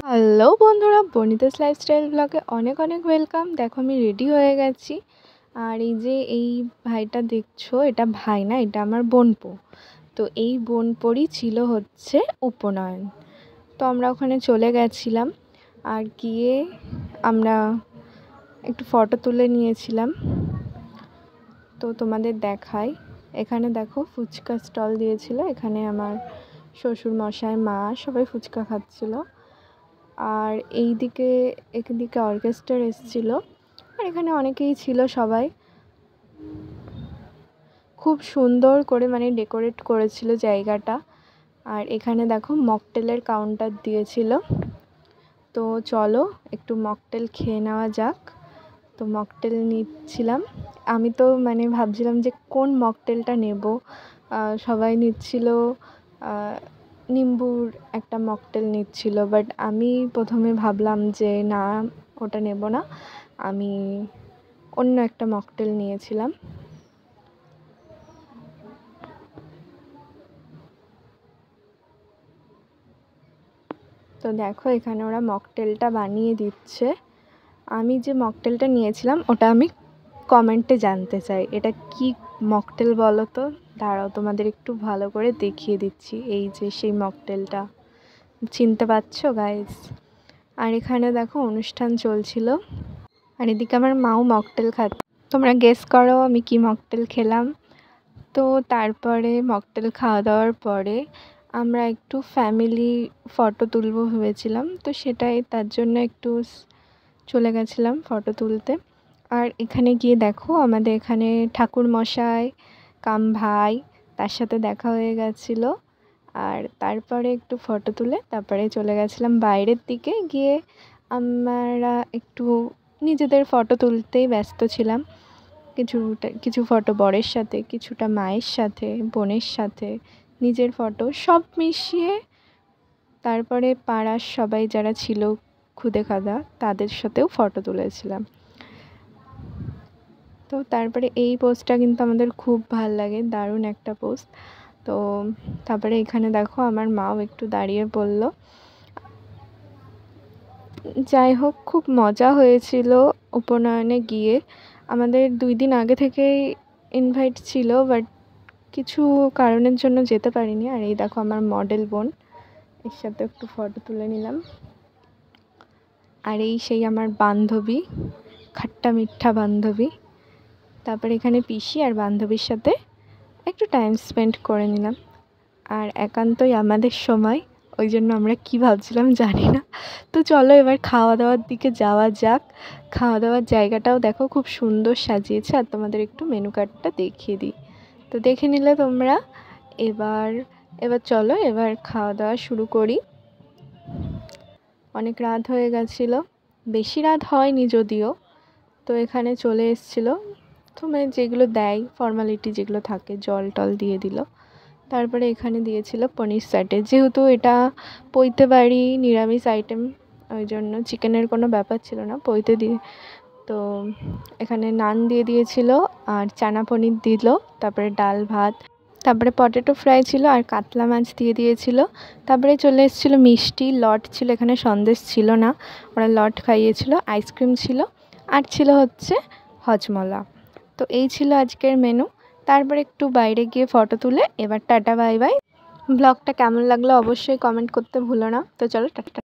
Hello বন্ধুরা, বনিতাস lifestyle ব্লগে অনেক অনেক ওয়েলকাম। দেখো আমি রেডি হয়ে গেছি। আর এই যে এই ভাইটা দেখছো, এটা ভাই না, এটা আমার বোনপো। তো এই বোনপোরই ছিল হচ্ছে উপনয়ন। তো আমরা ওখানে চলে গেছিলাম, আর গিয়ে আমরা একটু ফটো তুলে নিয়েছিলাম। তো তোমাদের দেখাই, এখানে দেখো ফুচকা স্টল দিয়েছিল। এখানে আমার শ্বশুর মশাই, মা সবাই ফুচকা খাচ্ছিল। আর এদিকে অর্কেস্ট্রা এসেছিল, আর এখানে অনেকেই ছিল। সবাই খুব সুন্দর করে ডেকোরেট করেছিল জায়গাটা। আর এখানে দেখো মকটেলের কাউন্টার দিয়েছিল। তো চলো একটু মকটেল খেয়ে নেওয়া যাক। তো মকটেল নিচ্ছিলাম। আমি তো ভাবছিলাম যে কোন মকটেলটা নেব। সবাই নিচ্ছিল নিম্বুর একটা মকটেল নিচ্ছিল, বাট আমি প্রথমে ভাবলাম যে না, ওটা নেব না, আমি অন্য একটা মকটেল নিয়েছিলাম। তো দেখো এখানে ওরা মকটেলটা বানিয়ে দিচ্ছে। আমি যে মকটেলটা নিয়েছিলাম ওটা আমি কমেন্টে জানতে চাই এটা কি মকটেল বলো তো। দাঁড়াও, তোমাদের একটু ভালো করে দেখিয়ে দিচ্ছি। এই যে সেই মকটেলটা, চিনতে পারছো গাইস? আর এখানে দেখো অনুষ্ঠান চলছিল, আর এদিকে আমার মাও মকটেল খাচ্ছে। তোমরা গেস করো আমি কি মকটেল খেলাম। তো তারপরে মকটেল খাওয়া দাওয়ার পরে আমরা একটু ফ্যামিলি ফটো তুলবো ভেবেছিলাম। তো সেটাই, তার জন্য একটু চলে গেছিলাম ফটো তুলতে। আর এখানে গিয়ে দেখো আমাদের এখানে ঠাকুর মশাই কাম ভাই, তার সাথে দেখা হয়ে গেছিলো। আর তারপরে একটু ফটো তুলে তারপরে চলে গেছিলাম বাইরের দিকে। গিয়ে আমরা একটু নিজেদের ফটো তুলতেই ব্যস্ত ছিলাম। কিছু ফটো বরের সাথে, কিছুটা মায়ের সাথে, বোনের সাথে, নিজের ফটো সব মিশিয়ে। তারপরে পাড়ার সবাই যারা ছিল খুদে খাদা, তাদের সাথেও ফটো তুলেছিলাম। তো তারপরে এই পোস্টটা কিন্তু আমাদের খুব ভাল লাগে, দারুণ একটা পোস্ট। তো তারপরে এখানে দেখো আমার মাও একটু দাঁড়িয়ে পড়ল। যাই হোক, খুব মজা হয়েছিল উপনয়নে গিয়ে। আমাদের 2 দিন আগে থেকেই ইনভাইট ছিল, বাট কিছু কারণের জন্য যেতে পারিনি। আর এই দেখো আমার মডেল বোন, এর সাথে একটু ফটো তুলে নিলাম। আর এই সেই আমার বান্ধবী, খাট্টা মিঠা বান্ধবী। তারপরে এখানে পিসি আর বান্ধবীর সাথে একটু টাইম স্পেন্ড করে নিলাম। আর একান্তই আমাদের সময়, ওই জন্য আমরা কী ভাবছিলাম জানি না। তো চলো এবার খাওয়া দাওয়ার দিকে যাওয়া যাক। খাওয়া দাওয়ার জায়গাটাও দেখো খুব সুন্দর সাজিয়েছে, আর তোমাদের একটু মেনু কার্ডটা দেখিয়ে দিই। তো দেখে নিলে তোমরা। এবার চলো এবার খাওয়া দাওয়া শুরু করি। অনেক রাত হয়ে গেছিলো, বেশি রাত হয়নি যদিও। তো এখানে চলে এসেছিলো, তো যেগুলো দেয় ফর্মালিটি যেগুলো থাকে, জল টল দিয়ে দিল। তারপরে এখানে দিয়েছিল পনির স্যাটে, যেহেতু এটা পৈতে বাড়ি নিরামিষ আইটেম, ওই জন্য চিকেনের কোনো ব্যাপার ছিল না, পৈতে দিয়ে। তো এখানে নান দিয়ে দিয়েছিল, আর চানা পনির দিল, তারপরে ডাল ভাত, তারপরে পটেটো ফ্রাই ছিল, আর কাতলা মাছ দিয়ে দিয়েছিল। তারপরে চলে এসেছিলো মিষ্টি, লট ছিল, এখানে সন্দেশ ছিল না, ওরা লট খাইয়েছিল, আইসক্রিম ছিল, আর ছিল হচ্ছে হজমলা। তো এই ছিল আজকের মেনু। তারপরে একটু বাইরে গিয়ে ফটো তুলে এবার টাটা বাই বাই। ব্লগটা কেমন লাগলো অবশ্যই কমেন্ট করতে ভুলো না। তো চলো টাটা।